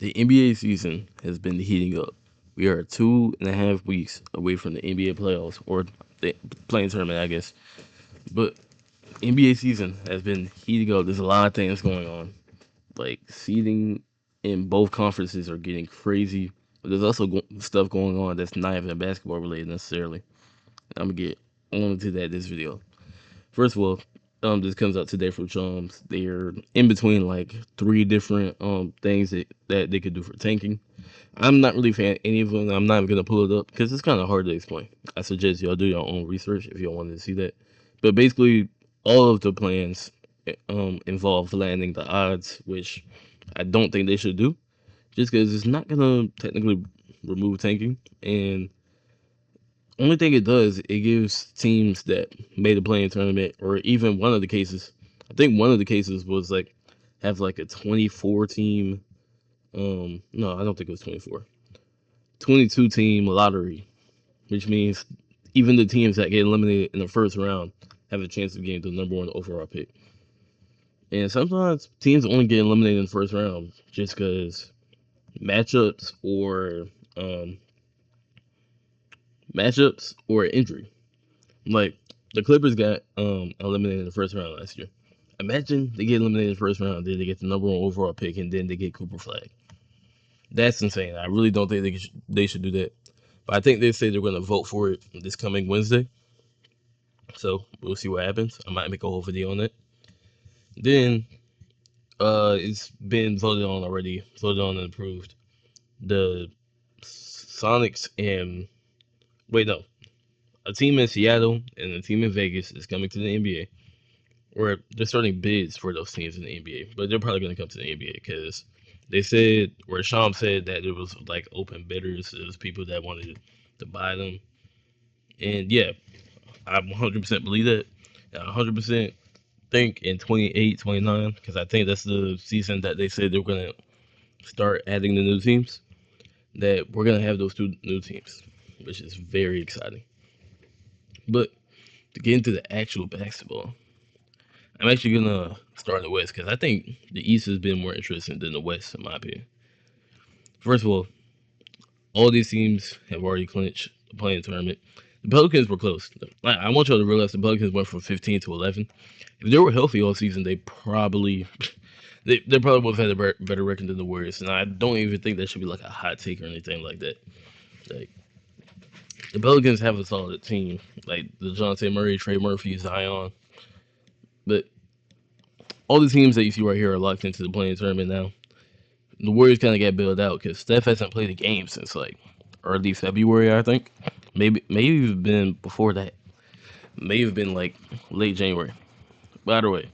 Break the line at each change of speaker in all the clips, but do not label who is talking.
The NBA season has been heating up. We are 2.5 weeks away from the NBA playoffs or the playing tournament, I guess. But NBA season has been heating up. There's a lot of things going on. Like seeding in both conferences are getting crazy. But there's also stuff going on that's not even basketball related necessarily. I'm gonna get on to that this video. First of all, this comes out today from Chums. They're in between like three different things that they could do for tanking. I'm not really a fan of any of them. I'm not even gonna pull it up because it's kind of hard to explain. I suggest y'all do your own research if y'all wanted to see that. But basically, all of the plans involve landing the odds, which I don't think they should do, just because it's not gonna technically remove tanking. And only thing it does, it gives teams that made a playing tournament, or even one of the cases. I think one of the cases was like have like a 24 team. No, I don't think it was 24. 22 team lottery, which means even the teams that get eliminated in the first round have a chance of getting the number one overall pick. And sometimes teams only get eliminated in the first round just because matchups or um, matchups or injury. Like the Clippers got eliminated in the first round last year. Imagine they get eliminated in the first round, then they get the number one overall pick, and then they get Cooper Flag. That's insane. I really don't think they should do that. But I think they say they're going to vote for it this coming Wednesday. So we'll see what happens. I might make a whole video on it. Then it's been voted on already, voted on and approved. The Sonics and wait no, a team in Seattle and a team in Vegas is coming to the NBA. Or they're starting bids for those teams in the NBA, but they're probably going to come to the NBA because they said, or Sham said that there was like open bidders. There was people that wanted to buy them, and yeah, I 100% believe that. I 100% think in 28, 29, because I think that's the season that they said they're going to start adding the new teams, that we're going to have those two new teams, which is very exciting. But to get into the actual basketball, I'm actually going to start in the West because I think the East has been more interesting than the West, in my opinion. First of all these teams have already clinched the playing tournament. The Pelicans were close. I want y'all to realize the Pelicans went from 15 to 11. If they were healthy all season, they probably they probably would have had a better record than the Warriors. And I don't even think that should be like a hot take or anything like that. Like the Pelicans have a solid team, like the Dejounte Murray, Trey Murphy, Zion. But all the teams that you see right here are locked into the playing tournament now. The Warriors kind of got bailed out because Steph hasn't played a game since like early February, I think. Maybe it's been before that. May have been like late January. By the way,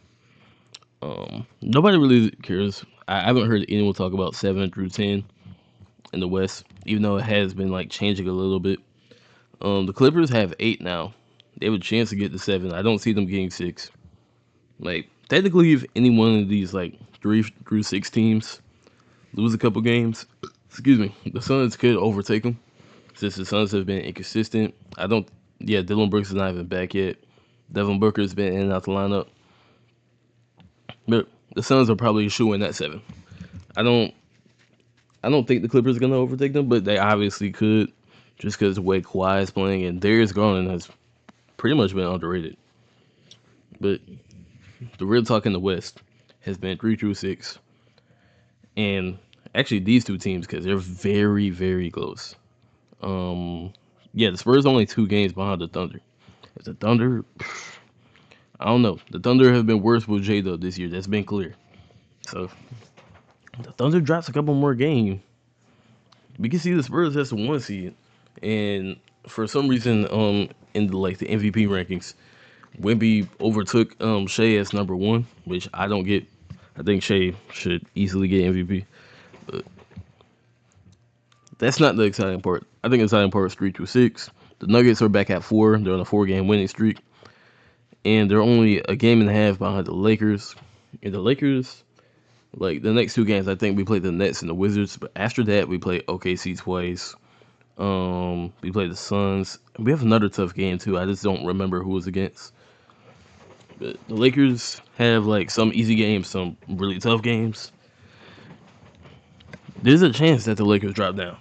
nobody really cares. I haven't heard anyone talk about 7 through 10 in the West, even though it has been like changing a little bit. The Clippers have 8 now. They have a chance to get to 7. I don't see them getting 6. Like technically, if any one of these like 3 through 6 teams lose a couple games, excuse me, the Suns could overtake them since the Suns have been inconsistent. I don't. Yeah, Dylan Brooks is not even back yet. Devin Booker's been in and out the lineup, but the Suns are probably shooing that 7. I don't. I don't think the Clippers are gonna overtake them, but they obviously could, just because the way Kawhi is playing and Darius Garland has pretty much been underrated. But the real talk in the West has been 3 through 6, and actually these two teams because they're very very close. Um, yeah, the Spurs only 2 games behind the Thunder. If the Thunder, I don't know. The Thunder have been worse with J Dub this year. That's been clear. So the Thunder drops a couple more games. We can see the Spurs as the 1 seed, and for some reason, in the like the MVP rankings, Wemby overtook Shea as number 1, which I don't get. I think Shea should easily get MVP, but that's not the exciting part. I think the exciting part is 3 through 6. The Nuggets are back at 4. They're on a 4-game winning streak, and they're only a game and a half behind the Lakers. And the Lakers, like the next 2 games, I think we play the Nets and the Wizards. But after that, we play OKC twice. We play the Suns. We have another tough game too. I just don't remember who was against. But the Lakers have like some easy games, some really tough games. there's a chance that the Lakers drop down.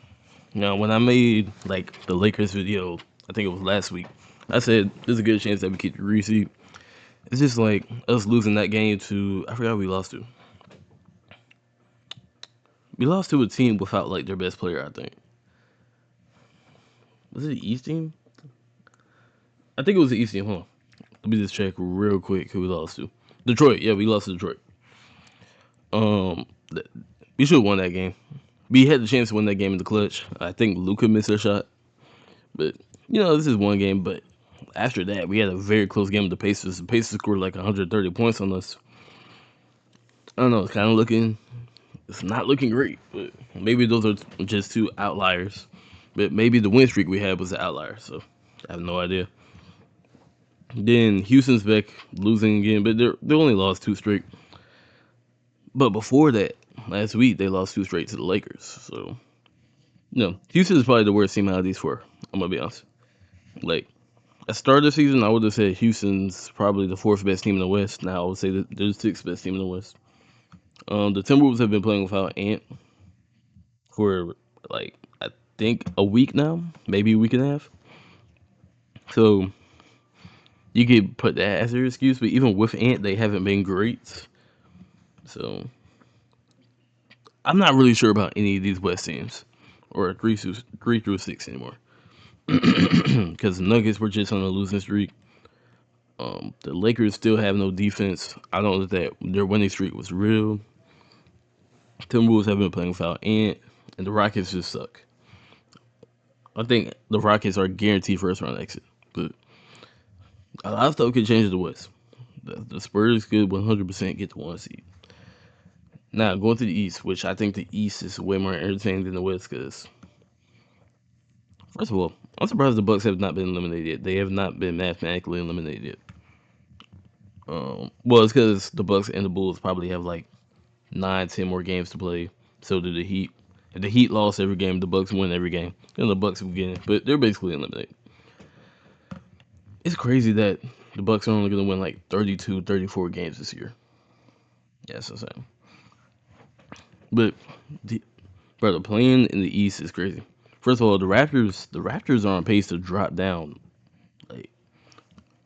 When I made like the Lakers video, I think it was last week, I said there's a good chance that we keep the reseed. It's just like us losing that game to, I forgot who we lost to. We lost to a team without like their best player, I think. Was it the East team? I think it was the East team. Hold on. Let me just check real quick who we lost to. Detroit. Yeah, we lost to Detroit. We should have won that game. We had the chance to win that game in the clutch. I think Luka missed a shot. But, this is one game. But after that, we had a very close game with the Pacers. The Pacers scored like 130 points on us. I don't know. It's not looking great. But maybe those are just two outliers. But maybe the win streak we had was an outlier. So I have no idea. Then Houston's back losing again. But they only lost 2 straight. But before that, last week, they lost 2 straight to the Lakers. So, Houston is probably the worst team out of these 4. I'm going to be honest. Like, at the start of the season, I would have said Houston's probably the 4th best team in the West. Now I would say that they're the 6th best team in the West. The Timberwolves have been playing without Ant for, like, I think a week now. Maybe a week and a half. So, you could put that as their excuse. But even with Ant, they haven't been great. So, I'm not really sure about any of these West teams or 3 through 6 anymore. Because the Nuggets were just on a losing streak. The Lakers still have no defense. I don't know that their winning streak was real. Timberwolves have been playing without Ant, and the Rockets just suck. I think the Rockets are guaranteed first round exit, but a lot of stuff could change the West. The Spurs could 100% get the 1 seed. Now, going to the East, which I think the East is way more entertaining than the West, because, first of all, I'm surprised the Bucks have not been eliminated yet. They have not been mathematically eliminated yet. Well, it's because the Bucks and the Bulls probably have like 9, 10 more games to play. So do the Heat. If the Heat lost every game, the Bucks win every game. And the Bucks will get in, but they're basically eliminated. It's crazy that the Bucks are only going to win like 32, 34 games this year. Yeah, that's insane. But the playing in the East is crazy. First of all, the Raptors are on pace to drop down. Like,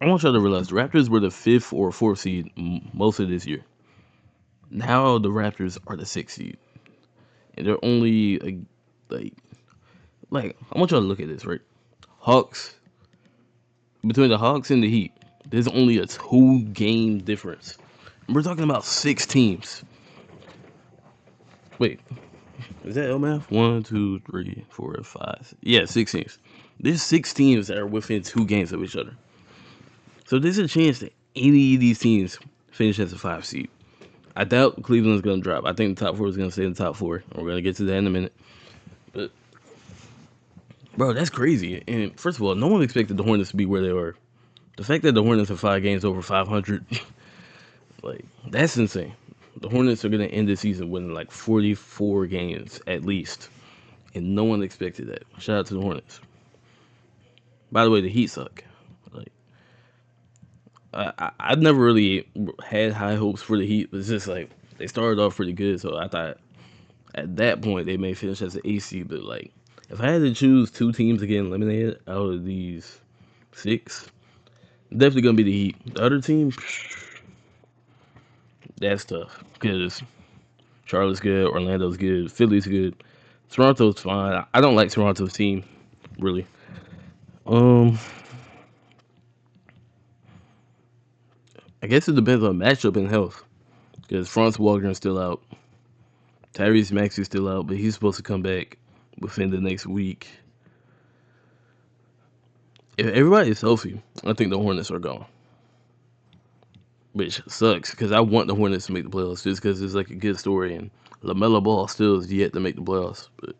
I want y'all to realize the Raptors were the 5th or 4th seed most of this year. Now the Raptors are the 6th seed, and they're only like I want y'all to look at this, right? Hawks, between the Hawks and the Heat, there's only a 2-game difference. And we're talking about 6 teams. Wait, is that math? 1, 2, 3, 4, 5. Yeah, 6 teams. There's 6 teams that are within 2 games of each other. So there's a chance that any of these teams finish as a 5 seed. I doubt Cleveland's going to drop. I think the top 4 is going to stay in the top 4. We're going to get to that in a minute. But, bro, that's crazy. And first of all, no one expected the Hornets to be where they were. The fact that the Hornets have 5 games over 500, like, that's insane. The Hornets are going to end the season winning like 44 games at least. And no one expected that. Shout out to the Hornets. By the way, the Heat suck. Like, I've never really had high hopes for the Heat. It's just like they started off pretty good, so I thought at that point they may finish as an AC. But like, if I had to choose 2 teams to get eliminated out of these 6, definitely gonna be the Heat. The other team, that's tough because Charlotte's good, Orlando's good, Philly's good, Toronto's fine. I don't like Toronto's team really. I guess it depends on matchup and health. Because Franz Wagner is still out. Tyrese Maxey's still out, but he's supposed to come back within the next week. If everybody is healthy, I think the Hornets are gone. Which sucks, because I want the Hornets to make the playoffs just because it's like a good story. And LaMelo Ball still is yet to make the playoffs. But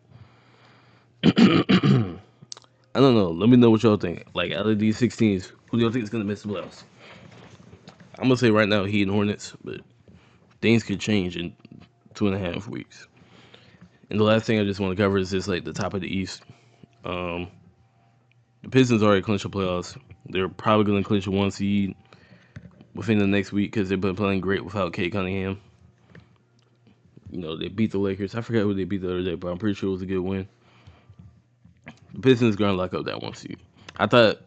I don't know. Let me know what y'all think. Like, out of these 6 teams, who do y'all think is going to miss the playoffs? I'm going to say right now Heat and Hornets, but things could change in 2.5 weeks. And the last thing I just want to cover is just like the top of the East. The Pistons already clinched the playoffs. They're probably going to clinch a 1 seed within the next week because they've been playing great without Cade Cunningham. They beat the Lakers. I forgot who they beat the other day, but I'm pretty sure it was a good win. The Pistons gonna lock up that one seed. I thought.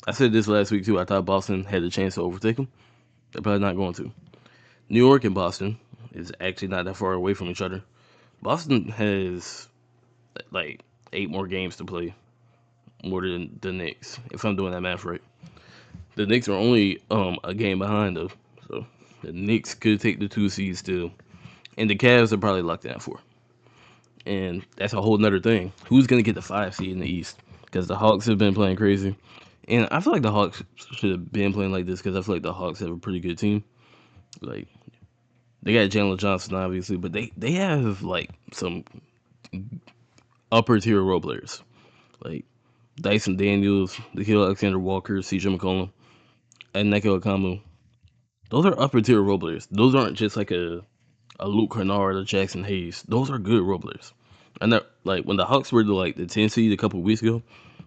I said this last week too. I thought Boston had a chance to overtake them. They're probably not going to. New York and Boston is actually not that far away from each other. Boston has like 8 more games to play, more than the Knicks, if I'm doing that math right. The Knicks are only a game behind though, so the Knicks could take the 2 seeds still, and the Cavs are probably locked down 4. And that's a whole nother thing. Who's gonna get the 5 seed in the East? Because the Hawks have been playing crazy, and I feel like the Hawks should have been playing like this because I feel like the Hawks have a pretty good team. Like they got Jalen Johnson obviously, but they have like some upper tier role players like Dyson Daniels, Nikhil Alexander Walker, CJ McCollum, and Neko Akamu. Those are upper tier role players. Those aren't just like a Luke Kennard or Jackson Hayes. Those are good role players. And that like when the Hawks were like the 10 seed a couple of weeks ago,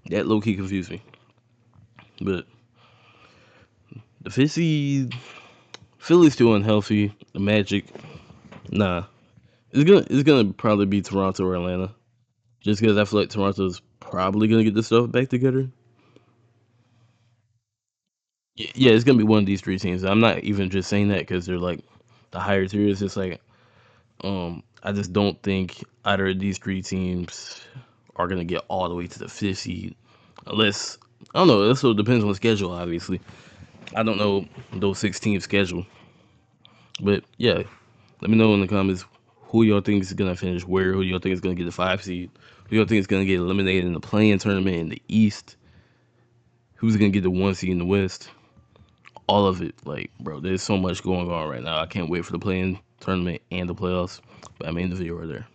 that low key confused me. But the 5th seed, Philly's still unhealthy. The Magic, nah, it's gonna probably be Toronto or Atlanta. Just because I feel like Toronto's probably gonna get this stuff back together. Yeah, it's gonna be one of these 3 teams. I'm not even just saying that because they're like the higher tier. It's just like I just don't think either of these 3 teams are gonna get all the way to the 5th seed, unless I don't know. It also depends on the schedule. Obviously, I don't know those 6 teams schedule, but yeah, let me know in the comments who y'all think is gonna finish where. Who y'all think is gonna get the 5 seed? Who y'all think is gonna get eliminated in the play-in tournament in the East? Who's gonna get the 1 seed in the West? All of it, like bro, there's so much going on right now. I can't wait for the play-in tournament and the playoffs. But I made the video right there.